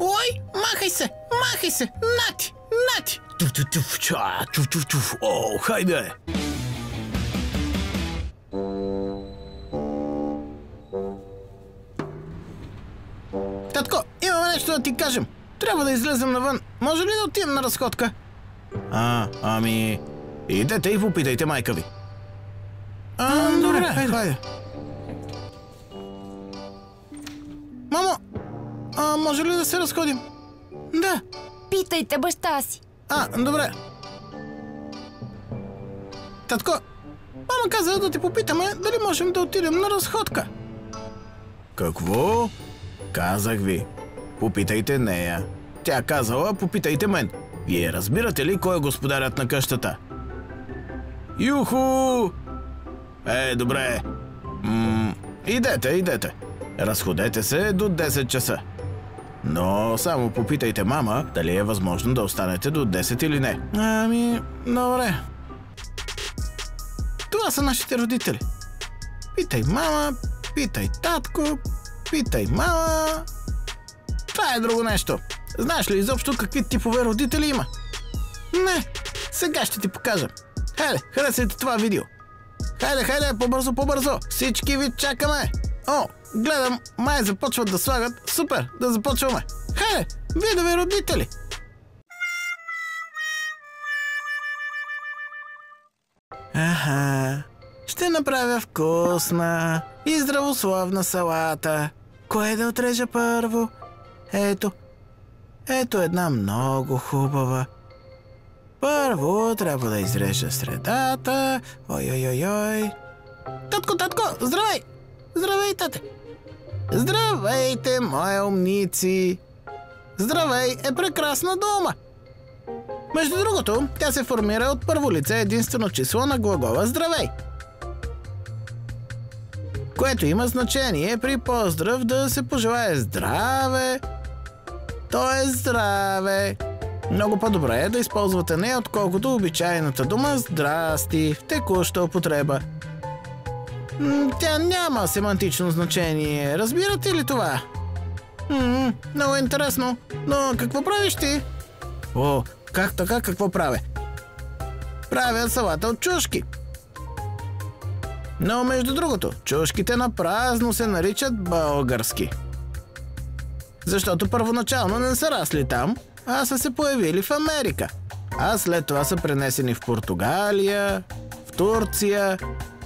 Ой, махай се! Махай се! Нати! Нати! Чуф. О, хайде! Татко, имаме нещо да ти кажем. Трябва да излезем навън. Може ли да отидем на разходка? Ами... Идете и попитайте майка ви. Добре, хайде. Мамо, може ли да се разходим? Да. Питайте баща си. Добре. Татко, мама каза да ти попитаме дали можем да отидем на разходка. Какво? Казах ви. Попитайте нея. Тя казала, попитайте мен. Вие разбирате ли кой е господарят на къщата? Юху! Добре. Идете. Разходете се до 10 часа. Но само попитайте мама, дали е възможно да останете до 10 или не. Ами, добре. Това са нашите родители. Питай мама, питай татко, питай мама. Това е друго нещо. Знаеш ли изобщо какви типове родители има? Не, сега ще ти покажа. Хайде, харесайте това видео. Хайде, побързо. Всички ви чакаме. Гледам, май започват да слагат. Супер, да започваме. Хайде, видови родители. Ще направя вкусна и здравословна салата. Кое да отрежа първо? Ето една много хубава. Първо трябва да изрежа средата. Ой. Татко, здравей! Здравей, тате! Здравейте, мои умници! Здравей е прекрасна дума! Между другото, тя се формира от първо лице единствено число на глагола здравей, което има значение при поздрав да се пожелае здраве, т.е. здраве. Много по-добре е да използвате нея, отколкото обичайната дума здрасти в текуща употреба. Тя няма семантично значение. Разбирате ли това? Много интересно. Но какво правиш ти? Как така? Какво правя? Правя салата от чушки. Но между другото, чушките на празно се наричат български. Защото първоначално не са расли там, а са се появили в Америка. А след това са пренесени в Португалия, в Турция,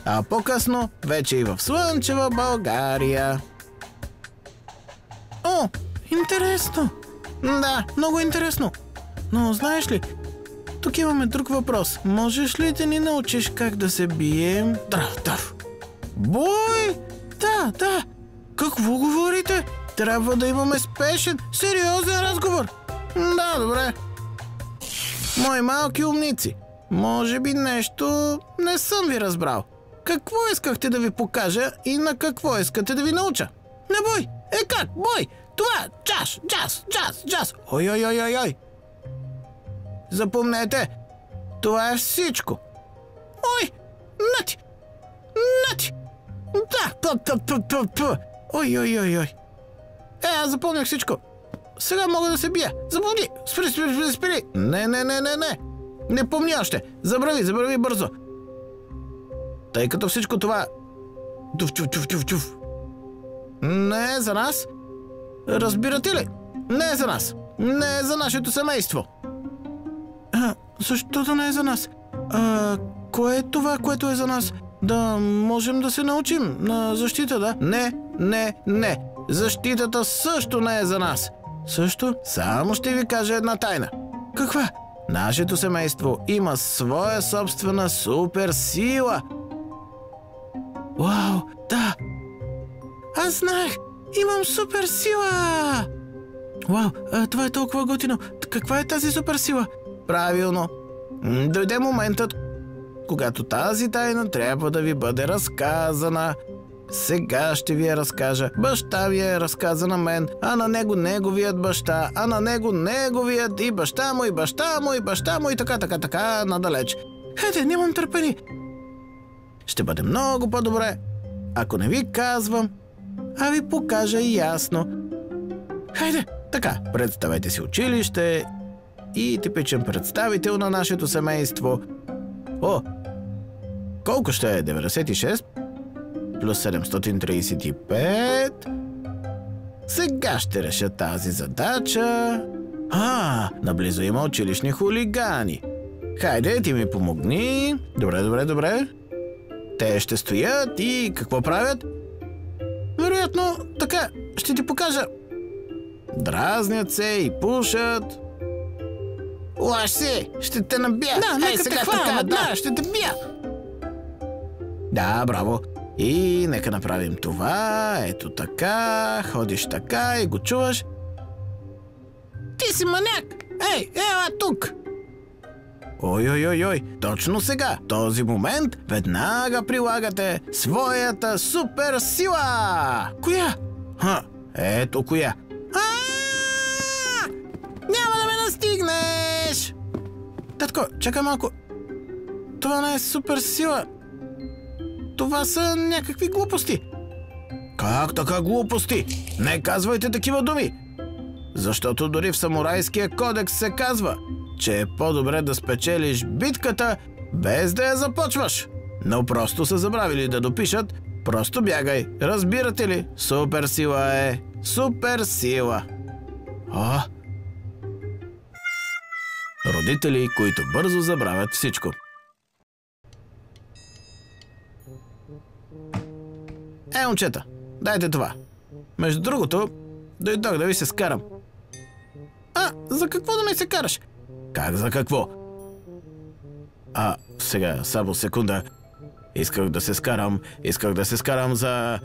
а по-късно вече и в слънчева България. Интересно! Да, много интересно. Но знаеш ли, тук имаме друг въпрос. Можеш ли да ни научиш как да се бием? Драв. Бой! Да. Какво говорите? Трябва да имаме спешен, сериозен разговор. Да, добре. Мои малки умници, може би нещо не съм ви разбрал. Какво искахте да ви покажа и на какво искате да ви науча? Не бой! Как? Бой! Това! Джаз! Ой! Запомнете! Това е всичко! Ой! Нати! Да! Ой! Аз запомнях всичко! Сега мога да се бия! Забуди! Спри! Не! Не помни още! Забрави бързо! Тъй като всичко това... Чуф! Не е за нас. Разбирате ли? Не е за нас. Не е за нашето семейство. Защо да не е за нас? Кое е това, което е за нас? Да можем да се научим на защита, да? Не. Защитата също не е за нас. Също? Само ще ви кажа една тайна. Каква? Нашето семейство има своя собствена суперсила. Вау, да! Аз знаех! Имам суперсила! Вау, това е толкова готино. Каква е тази суперсила? Правилно. Дойде моментът, когато тази тайна трябва да ви бъде разказана. Сега ще ви я разкажа. Баща ви я разказа на мен, а на него неговият баща, а на него неговият и баща му, и баща му, и баща му, и така надалеч. Хайде, нямам търпение. Ще бъде много по-добре, ако не ви казвам, а ви покажа ясно. Хайде, Така, представете си училище и типичен представител на нашето семейство. О, колко ще е 96 плюс 735? Сега ще реша тази задача. Наблизо има училищни хулигани. Хайде, ти ми помогни. Добре. Те ще стоят и какво правят? Вероятно, така, ще ти покажа. Дразнят се и пушат. Лаш си, ще те набия. Да, нека те хвана, да, ще те бия. Да, браво. И нека направим това. Ето така, ходиш така и го чуваш. Ти си маняк! Ей, ела тук! Ой, точно сега, този момент, веднага прилагате своята супер сила! Коя? Ето коя. Няма да ме настигнеш! Татко, чакай малко. Това не е супер сила. Това са някакви глупости. Как така глупости? Не казвайте такива думи! Защото дори в самурайския кодекс се казва, че е по-добре да спечелиш битката, без да я започваш. Но просто са забравили да допишат. Просто бягай. Разбирате ли? Супер сила е. Супер сила. Родители, които бързо забравят всичко. Момчета, дайте това. Между другото, дойдох да ви се скарам. За какво да ме се караш? Как за какво? Сега, само секунда. Исках да се скарам за...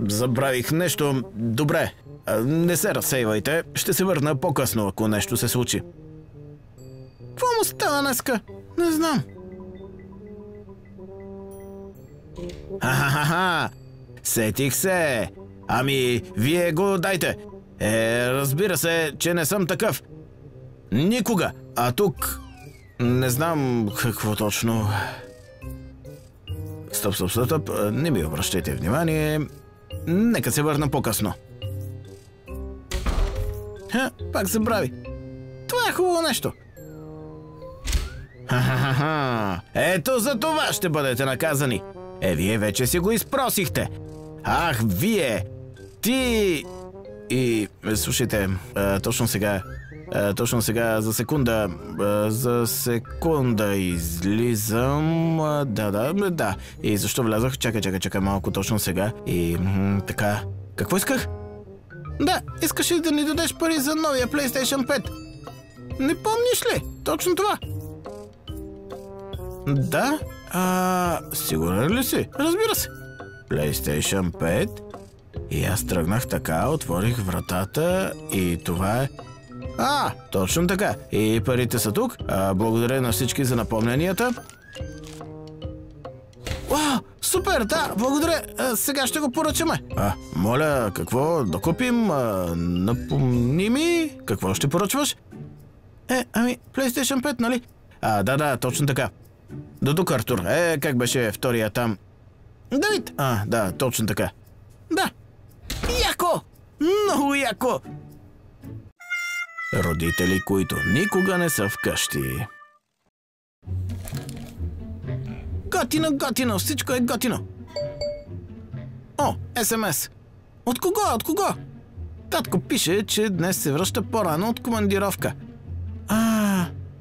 Забравих нещо. Добре, не се разсейвайте. Ще се върна по-късно, ако нещо се случи. Какво му става днеска? Не знам. Сетих се. Вие го дайте. Разбира се, че не съм такъв. Никога. А тук... Не знам какво точно... Стоп. Не ми обръщайте внимание. Нека се върна по-късно. Пак забрави. Това е хубаво нещо. Ето за това ще бъдете наказани. Вие вече си го изпросихте. Вие! Ти... И... Слушайте, точно сега, за секунда излизам... Да. И защо влязох? Чакай малко точно сега. И... така... Какво исках? Да, искаш ли да ни дадеш пари за новия PlayStation 5? Не помниш ли? Точно това. Да? Сигурен ли си? Разбира се. PlayStation 5? И аз тръгнах така, отворих вратата и това е... Точно така. И парите са тук. Благодаря на всички за напомненията. Супер, да, благодаря. Сега ще го поръчаме. Моля, какво да купим? Напомни ми, какво ще поръчваш? PlayStation 5, нали? Да, точно така. До тук, Артур. Как беше втория там? Давид. Да, точно така. Да. Яко! Много яко! Родители, които никога не са вкъщи. Готино, всичко е готино. СМС. От кого? Татко пише, че днес се връща по-рано от командировка.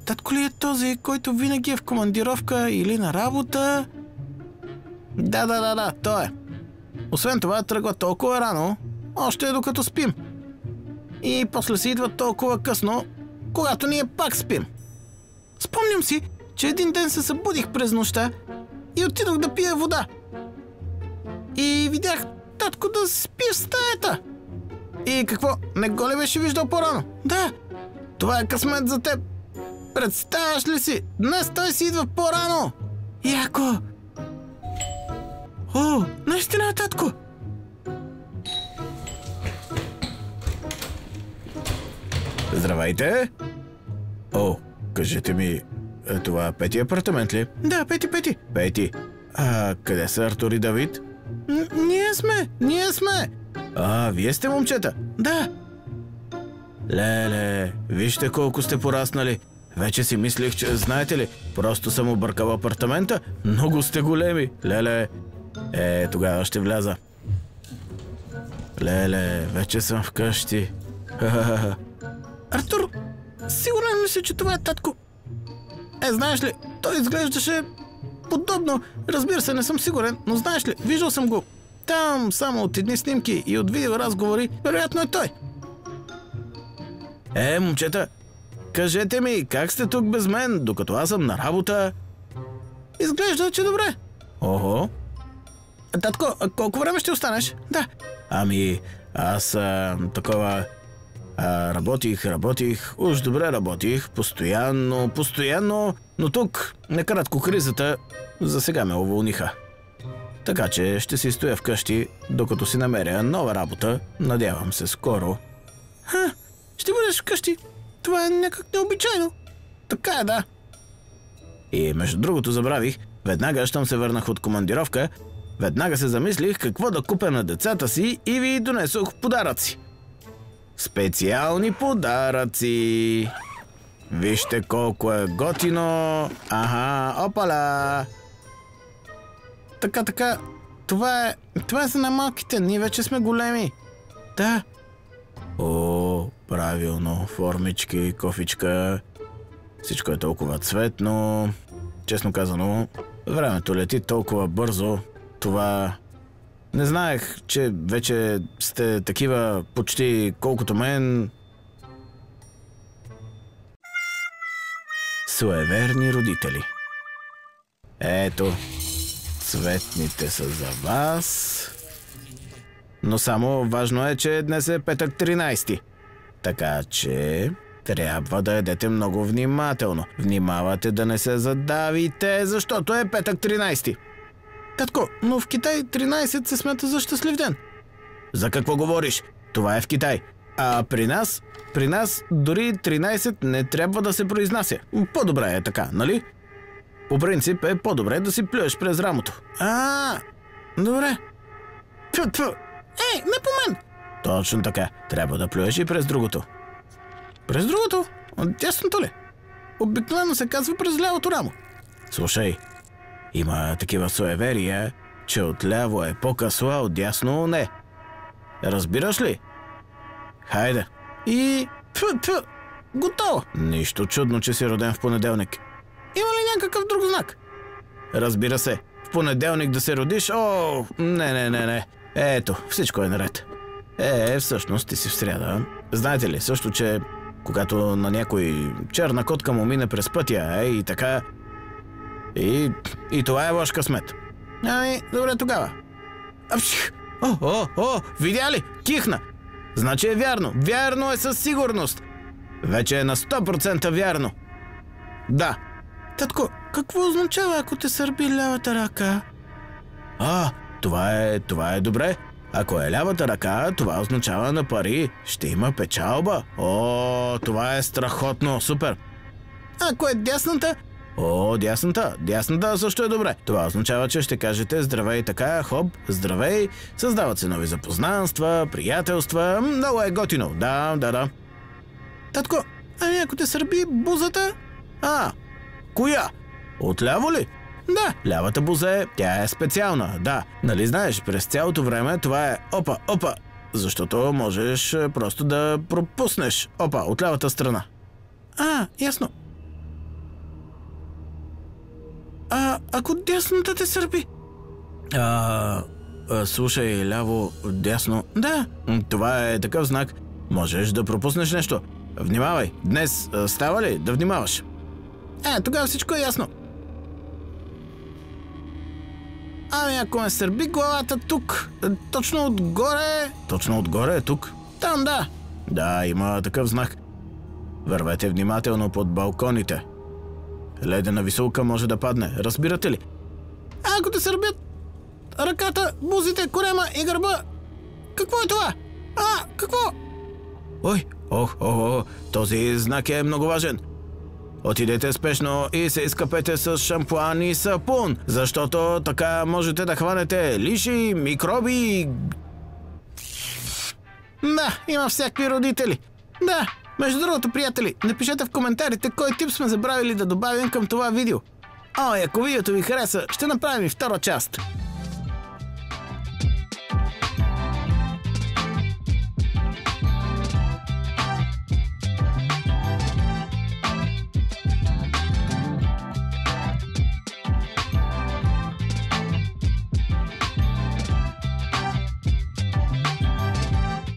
Татко ли е този, който винаги е в командировка или на работа? Да, той е. Освен това, тръгва толкова рано, още докато спим. И после се идва толкова късно, когато ние пак спим. Спомням си, че един ден се събудих през нощта и отидох да пия вода. И видях татко да спи в стаята. И какво, не го ли беше виждал по-рано? Да, това е късмет за теб. Представяш ли си, днес той си идва по-рано. Яко! Наистина, татко! Здравейте! Кажете ми, това пети апартамент ли? Да, пети. Пети. Къде са Артур и Давид? Ние сме! Вие сте момчета? Да. Леле, вижте колко сте пораснали. Вече си мислих, че знаете ли, просто съм объркал апартамента. Много сте големи. Леле, тогава ще вляза. Леле, вече съм вкъщи. Артур, сигурен ли си, че това е татко? Знаеш ли, той изглеждаше подобно. Разбира се, не съм сигурен, но знаеш ли, виждал съм го. Там само от едни снимки и от видеоразговори, вероятно е той. Момчета, кажете ми, как сте тук без мен, докато аз съм на работа? Изглежда, че добре. Охо. Татко, колко време ще останеш? Да. Ами, аз такова... Работих, уж добре работих, постоянно, но тук, накратко кризата, за сега ме уволниха. Така че ще си стоя вкъщи, докато си намеря нова работа, надявам се скоро. Ще бъдеш вкъщи? Това е някак необичайно. Така е, да. И между другото забравих, веднага щом се върнах от командировка, веднага се замислих какво да купя на децата си и ви донесох подаръци. Специални подаръци. Вижте колко е готино. Опала. Така. Това е за най-малките. Ние вече сме големи. Да. О, правилно. Формички, кофичка. Всичко е толкова цветно. Честно казано, времето лети толкова бързо. Това... Не знаех, че вече сте такива почти колкото мен. Суеверни родители. Ето, цветните са за вас. Но само важно е, че днес е петък 13. Така че трябва да ядете много внимателно. Внимавате да не се задавите, защото е петък 13. Татко, но в Китай 13 се смята за щастлив ден. За какво говориш? Това е в Китай. А при нас дори 13 не трябва да се произнася. По-добре е така, нали? По принцип е по-добре да си плюеш през рамото. Добре. Тьфу. Не по мен! Точно така. Трябва да плюеш и през другото. През другото? От дясното ли? Обикновено се казва през лявото рамо. Слушай, има такива суеверия, че отляво е по-късо, а отдясно не. Разбираш ли? Хайде. И... Готово. Нищо чудно, че си роден в понеделник. Има ли някакъв друг знак? Разбира се. В понеделник да се родиш? Не. Ето, всичко е наред. Всъщност ти си в сряда. Знаете ли също, че когато на някой черна котка му мине през пътя, и така... И това е лош късмет. Добре тогава. Видя ли? Кихна. Значи е вярно. Вярно е със сигурност. Вече е на 100% вярно. Да. Татко, какво означава, ако те сърби лявата ръка? Това е добре. Ако е лявата ръка, това означава на пари. Ще има печалба. Това е страхотно. Супер. Ако е дясната? Дясната също е добре. Това означава, че ще кажете здравей така, хоп, здравей, създават се нови запознанства, приятелства, много е готино, да. Татко, ако те сърби бузата? Коя? Отляво ли? Да. Лявата буза тя е специална, да. Нали знаеш, през цялото време това е опа, защото можеш просто да пропуснеш от лявата страна. Ясно. Ако дясната те сърби? Слушай, ляво, дясно. Да. Това е такъв знак. Можеш да пропуснеш нещо. Внимавай. Днес става ли да внимаваш? Тогава всичко е ясно. Ако ме сърби главата тук, точно отгоре... Точно отгоре е тук? Там, да. Да, има такъв знак. Вървете внимателно под балконите. Ледена висулка може да падне, разбирате ли? Ако те сърбят ръката, бузите, корема и гърба, какво е това? Какво? Този знак е много важен. Отидете спешно и се изкъпете с шампуан и сапун, защото така можете да хванете лиши, микроби. Да, има всякакви родители. Да, между другото, приятели, напишете в коментарите кой тип сме забравили да добавим към това видео. Ако видеото ви хареса, ще направим и втора част.